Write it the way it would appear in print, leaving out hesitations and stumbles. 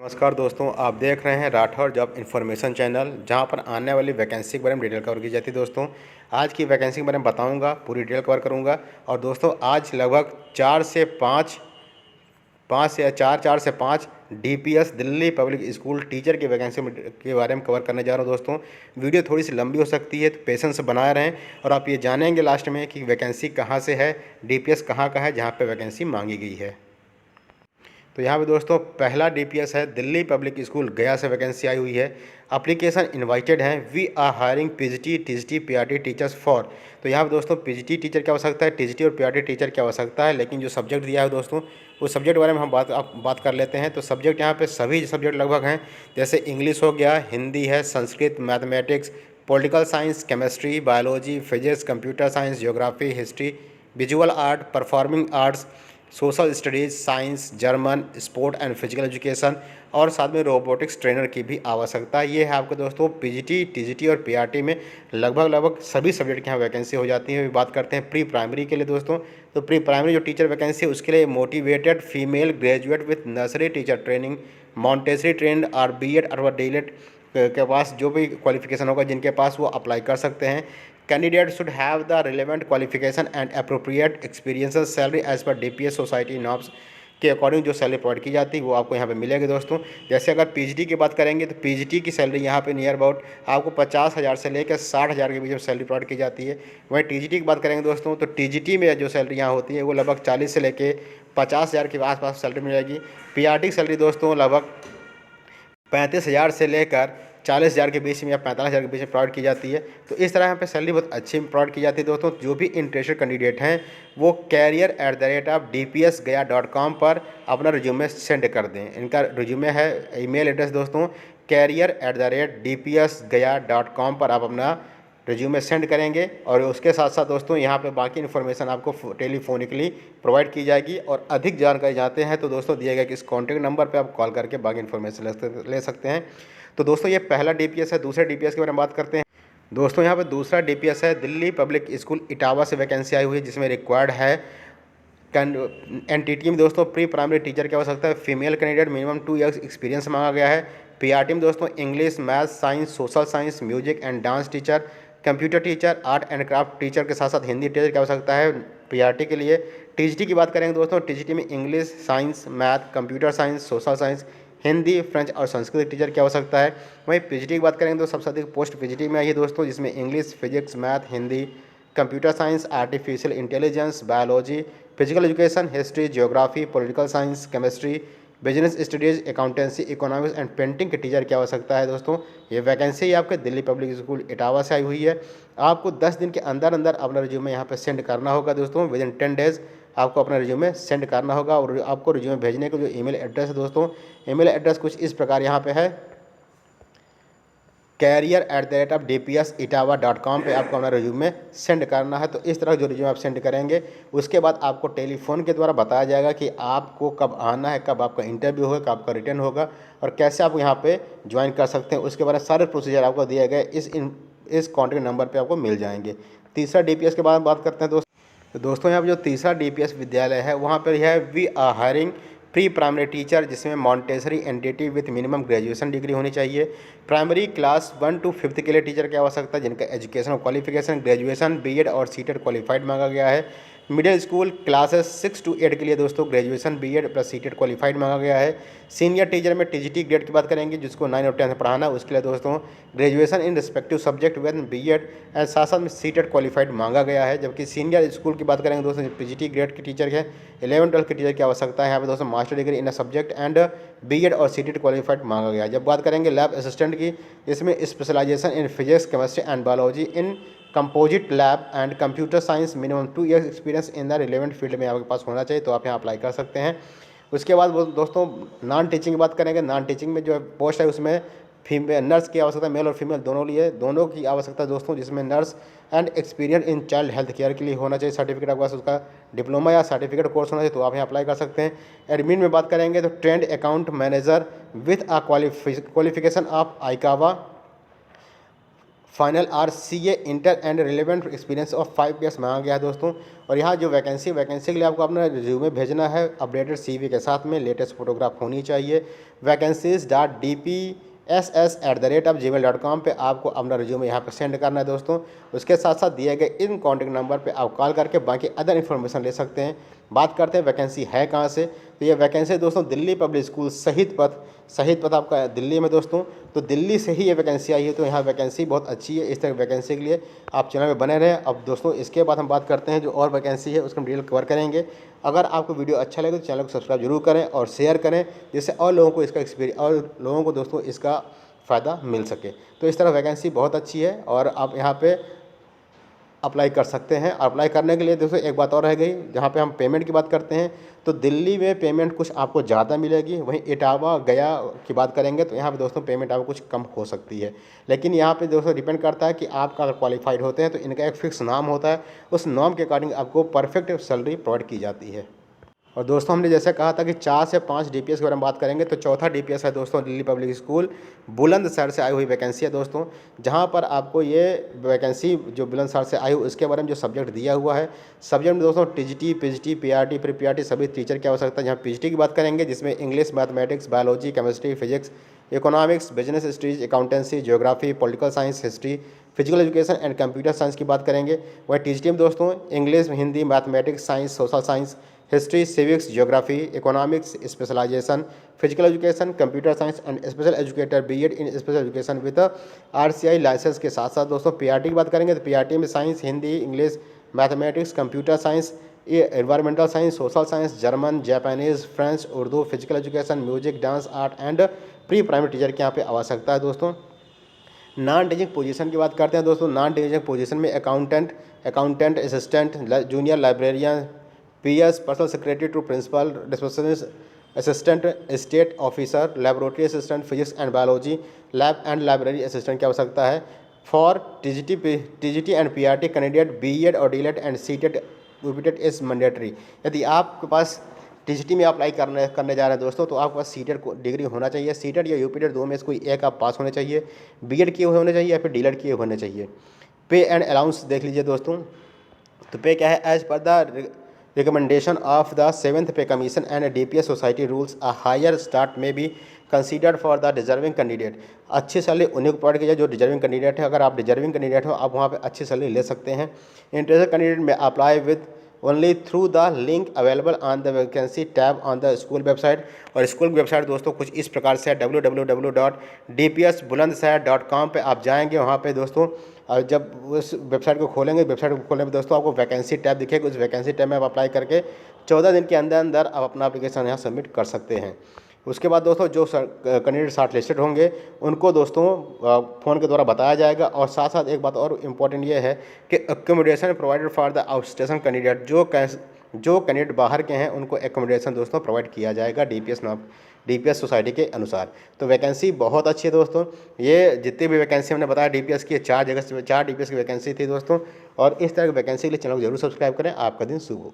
नमस्कार दोस्तों, आप देख रहे हैं राठौर जॉब इन्फॉर्मेशन चैनल, जहां पर आने वाली वैकेंसी के बारे में डिटेल कवर की जाती है। दोस्तों, आज की वैकेंसी के बारे में बताऊंगा, पूरी डिटेल कवर करूंगा। और दोस्तों, आज लगभग 4 से 5 DPS Delhi public school teacher की वैकेंसी के बारे में कवर करने जा रहा हूं। दोस्तों, वीडियो थोड़ी सी लंबी हो सकती है, तो पेशेंस बनाए रहें। और आप ये जानेंगे लास्ट में कि वैकेंसी कहाँ से है, डीपीएस कहाँ का है जहाँ पर वैकेंसी मांगी गई है। तो यहाँ पे दोस्तों पहला डीपीएस है दिल्ली पब्लिक स्कूल गया से वैकेंसी आई हुई है। एप्लीकेशन इनवाइटेड है। We are hiring PGT TGT PRT teachers for. तो यहाँ पे दोस्तों पीजीटी टीचर की आवश्यकता है, टीजीटी और पीआरटी टीचर की आवश्यकता है। लेकिन जो सब्जेक्ट दिया है दोस्तों, उस सब्जेक्ट के बारे में हम बात कर लेते हैं। तो सब्जेक्ट यहाँ पे सभी सब्जेक्ट लगभग हैं, जैसे इंग्लिश हो गया, हिंदी है, Sanskrit, mathematics, political science, chemistry, biology, physics, computer science, geography, history, visual art, performing arts, social studies, science, German, sport and physical education और साथ में रोबोटिक्स ट्रेनर की भी आवश्यकता है। ये है आपको दोस्तों पीजीटी, टीजीटी और पीआरटी में लगभग सभी सब्जेक्ट की यहाँ वैकेंसी हो जाती है। अभी बात करते हैं प्री प्राइमरी के लिए दोस्तों। तो प्री प्राइमरी जो टीचर वैकेंसी है उसके लिए motivated female graduate with nursery teacher training, Montessori trained और बीएड अथवा डीएलएड के पास जो भी क्वालिफिकेशन होगा, जिनके पास वो अप्लाई कर सकते हैं। Candidate should have the relevant qualification and appropriate experiences. Salary as per DPS society norms के अकॉर्डिंग जो सैलरी प्रोवाइड की जाती है वो आपको यहाँ पे मिलेगी दोस्तों। जैसे अगर पीजीटी की बात करेंगे तो पीजीटी की सैलरी यहाँ पे नियर अबाउट आपको 50,000 से लेकर 60,000 के बीच में सैलरी प्रोवाइड की जाती है। वहीं टीजीटी की बात करेंगे दोस्तों, तो टीजीटी में जो सैलरी यहाँ होती है वो लगभग 40 से लेकर 50,000 के आसपास सैलरी मिल जाएगी। पीआरटी की सैलरी दोस्तों लगभग 35,000 से लेकर 40,000 के बीच में या 45,000 के बीच में प्रोवाइड की जाती है। तो इस तरह यहाँ पे सैलरी बहुत अच्छी प्रोवाइड की जाती है दोस्तों। जो भी इंटरेस्टेड कैंडिडेट हैं वो career@dpsgaya.com पर अपना रिज्यूमे सेंड कर दें। इनका रिज्यूमे है, ईमेल एड्रेस दोस्तों career@dpsgaya.com पर आप अपना रिज्यूमे सेंड करेंगे। और उसके साथ साथ दोस्तों यहाँ पे बाकी इन्फॉर्मेशन आपको टेलीफोनिकली प्रोवाइड की जाएगी। और अधिक जानकारी चाहते हैं तो दोस्तों दिए गए इस कॉन्टैक्ट नंबर पे आप कॉल करके बाकी इन्फॉर्मेशन ले सकते हैं। तो दोस्तों ये पहला डीपीएस है। दूसरे डीपीएस के बारे में बात करते हैं दोस्तों। यहाँ पे दूसरा डीपीएस है दिल्ली पब्लिक स्कूल इटावा से वैकेंसी आई हुई है, जिसमें रिक्वायर्ड है एनटीटी में दोस्तों प्री प्राइमरी टीचर की आवश्यकता है। Female candidate minimum 2 years experience मांगा गया है। पीआरटी में दोस्तों English, math, science, social science, music and dance teacher, computer teacher, art and craft teacher के साथ साथ हिंदी टीचर की आवश्यकता है पीआरटी के लिए। टीजीटी की बात करेंगे दोस्तों, टीजीटी में English, science, math, computer science, social science, Hindi, French और संस्कृत टीचर की आवश्यकता है। वहीं पीजीटी की बात करेंगे तो सबसे अधिक पोस्ट पीजीटी में आई है दोस्तों, जिसमें English, physics, math, Hindi, computer science, artificial intelligence, biology, physical education, history, geography, political science, chemistry, business studies, accountancy, economics and painting के टीचर की आवश्यकता है दोस्तों। ये वैकेंसी आपके दिल्ली पब्लिक स्कूल इटावा से आई हुई है। आपको 10 दिन के अंदर अंदर अपना रिज्यूमे यहाँ पे सेंड करना होगा दोस्तों। विद इन 10 डेज़ आपको अपना रिज्यूमे सेंड करना होगा। और आपको रिज्यूमे भेजने का जो ईमेल एड्रेस है दोस्तों, ईमेल एड्रेस कुछ इस प्रकार यहाँ पे है, career@dpsitava.com पे आपको अपना रिज्यूमे सेंड करना है। तो इस तरह जो रिज्यूमे आप सेंड करेंगे उसके बाद आपको टेलीफोन के द्वारा बताया जाएगा कि आपको कब आना है, कब आपका इंटरव्यू होगा, कब आपका रिटर्न होगा और कैसे आप यहाँ पे ज्वाइन कर सकते हैं। उसके बारे में सारे प्रोसीजर आपको दिए गए इस कॉन्टैक्ट नंबर पर आपको मिल जाएंगे। तीसरा डीपीएस के बारे में बात करते हैं दोस्तों। तो दोस्तों यहाँ पर जो तीसरा डीपीएस विद्यालय है वहाँ पर यह है we are hiring pre primary teacher, जिसमें Montessori entity with minimum graduation degree होनी चाहिए। प्राइमरी क्लास 1 to 5 के लिए टीचर की आवश्यकता है, जिनका एजुकेशन क्वालिफिकेशन ग्रेजुएशन, बीएड और सीटेड क्वालिफाइड मांगा गया है। मिडिल स्कूल क्लासेस 6 to 8 के लिए दोस्तों graduation, BEd plus CTET qualified मांगा गया है। सीनियर टीचर में टीजीटी ग्रेड की बात करेंगे, जिसको 9 और 10 पढ़ाना, उसके लिए दोस्तों graduation in respective subject with BEd and साथ साथ में सीटेड क्वालिफाइड मांगा गया है। जबकि सीनियर स्कूल की बात करेंगे दोस्तों, पीजीटी ग्रेड के टीचर है, 11-12 के टीचर की आवश्यकता है यहाँ पे दोस्तों, master degree in a subject and BEd और सीटेड क्वालिफाइड मांगा गया है। जब बात करेंगे लैब असिस्टेंट की, इसमें specialisation in physics, chemistry and biology in composite lab and computer science, minimum 2 years experience in the relevant field में आपके पास होना चाहिए, तो आप यहाँ अप्लाई कर सकते हैं। उसके बाद दोस्तों नॉन टीचिंग की बात करेंगे। नॉन टीचिंग में जो पोस्ट है उसमें फीमेल नर्स की आवश्यकता, मेल और फीमेल दोनों की आवश्यकता दोस्तों, जिसमें nurse and experience in child health care के लिए होना चाहिए। सर्टिफिकेट आपके पास उसका डिप्लोमा या सर्टिफिकेट कोर्स होना चाहिए, तो आप यहाँ अप्लाई कर सकते हैं। एडमिन में बात करेंगे तो trained account manager with a qualification of आईकावा final or CA inter and relevant experience of 5 years मांगा गया है दोस्तों। और यहाँ जो वैकेंसी के लिए आपको अपना रिज्यूमे भेजना है अपडेटेड CV के साथ में, लेटेस्ट फोटोग्राफ होनी चाहिए। vacancies.dpss@gmail.com पे आपको अपना रिज्यूमे यहाँ पे सेंड करना है दोस्तों। उसके साथ साथ दिए गए इन कॉन्टैक्ट नंबर पे आप कॉल करके बाकी अदर इन्फॉर्मेशन ले सकते हैं। बात करते हैं वैकेंसी है कहाँ से, तो ये वैकेंसी दोस्तों दिल्ली पब्लिक स्कूल शहीद पथ आपका दिल्ली में दोस्तों। तो दिल्ली से ही ये वैकेंसी आई है, तो यहाँ वैकेंसी बहुत अच्छी है। इस तरह वैकेंसी के लिए आप चैनल में बने रहें। अब दोस्तों इसके बाद हम बात करते हैं जो और वैकेंसी है उसका डिटेल कवर करेंगे। अगर आपको वीडियो अच्छा लगे तो चैनल को सब्सक्राइब जरूर करें और शेयर करें, जिससे और लोगों को इसका एक्सपीरियंस और लोगों को दोस्तों इसका फ़ायदा मिल सके। तो इस तरह वैकेंसी बहुत अच्छी है और आप यहाँ पे अप्लाई कर सकते हैं। अप्लाई करने के लिए दोस्तों एक बात और रह गई, जहाँ पे हम पेमेंट की बात करते हैं तो दिल्ली में पेमेंट कुछ आपको ज़्यादा मिलेगी। वहीं इटावा गया की बात करेंगे तो यहाँ पे दोस्तों पेमेंट आपको कुछ कम हो सकती है। लेकिन यहाँ पे दोस्तों डिपेंड करता है कि आप अगर क्वालिफाइड होते हैं तो इनका एक फिक्स नाम होता है, उस नाम के अकॉर्डिंग आपको परफेक्ट सैलरी प्रोवाइड की जाती है। और दोस्तों हमने जैसे कहा था कि 4 से 5 DPS के बारे में बात करेंगे, तो चौथा DPS है दोस्तों दिल्ली पब्लिक स्कूल बुलंदशहर से आई हुई वैकेंसी है दोस्तों। जहां पर आपको ये वैकेंसी जो बुलंदशहर से आई हुई उसके बारे में जो सब्जेक्ट दिया हुआ है, सब्जेक्ट में दोस्तों TGT, PGT, PRT, pre PRT सभी टीचर की आवश्यकता है। जहाँ PGT की बात करेंगे जिसमें English, mathematics, biology, chemistry, physics, economics, business studies, accountancy, geography, political science, history, physical education and computer science की बात करेंगे। वहीं TGT में दोस्तों English, Hindi, mathematics, science, social science, history, civics, geography, economics, specialisation, physical education, computer science and special educator BEd in special education with RCI licence के साथ साथ दोस्तों PRT की बात करेंगे तो PRT में science, Hindi, English, mathematics, computer science, environmental science, social science, German, Japanese, French, Urdu, physical education, music, dance, art and pre primary teacher की यहाँ पे आवश्यकता है दोस्तों। नॉन टीचिंग पोजीशन की बात करते हैं दोस्तों। नॉन टीचिंग पोजीशन में accountant, assistant, junior librarian, PS, personal secretary to principal, receptionist, assistant state officer, laboratory assistant, physics and biology, lab and library assistant की आवश्यकता है। For TGT and PRT candidate BEd और DLED and CTET UPTET is mandatory. यदि आपके पास TGT में apply करने जा रहे हैं दोस्तों तो आपके पास CTET को डिग्री होना चाहिए। CTET या UPTET दो में से कोई एक आप पास होने चाहिए, BEd किए हुए होने चाहिए या फिर DLED किए होने चाहिए। पे एंड अलाउंस देख लीजिए दोस्तों, तो पे क्या है, as per the recommendation of the 7th pay commission and DPS society rules a higher start में be considered for the deserving candidate. अच्छी सैलरी उन्हीं को प्रोवाइड की जाए जो डिजर्विंग कैंडिडेट है। अगर आप डिजर्विंग कैंडिडेट हो आप वहाँ पे अच्छी सैलरी ले सकते हैं। इंटरेस्टेड कैंडिडेट में apply with only through the link available on the vacancy tab on the school website. और स्कूल की वेबसाइट दोस्तों कुछ इस प्रकार से है, www.dpsbulandshahr.com पे आप जाएंगे। वहाँ पे दोस्तों जब उस वेबसाइट को खोलेंगे, वेबसाइट को खोलने में दोस्तों आपको वैकेंसी टैब दिखेगा। उस वैकेंसी टैब में आप अप्लाई करके 14 दिन के अंदर अंदर आप अपना एप्लीकेशन यहाँ सबमिट कर सकते हैं। उसके बाद दोस्तों जो कैंडिडेट शॉर्ट लिस्टेड होंगे उनको दोस्तों फ़ोन के द्वारा बताया जाएगा। और साथ साथ एक बात और इम्पॉर्टेंट ये है कि accommodation provided for the out station candidate, जो कैंडिडेट बाहर के हैं उनको एकोमोडेशन दोस्तों प्रोवाइड किया जाएगा DPS सोसाइटी के अनुसार। तो वैकेंसी बहुत अच्छी है दोस्तों। ये जितनी भी वैकेंसी हमने बताया DPS की 4 DPS की वैकेंसी थी दोस्तों। और इस तरह की वैकेंसी के लिए चैनल को जरूर सब्सक्राइब करें। आपका दिन शुभ हो।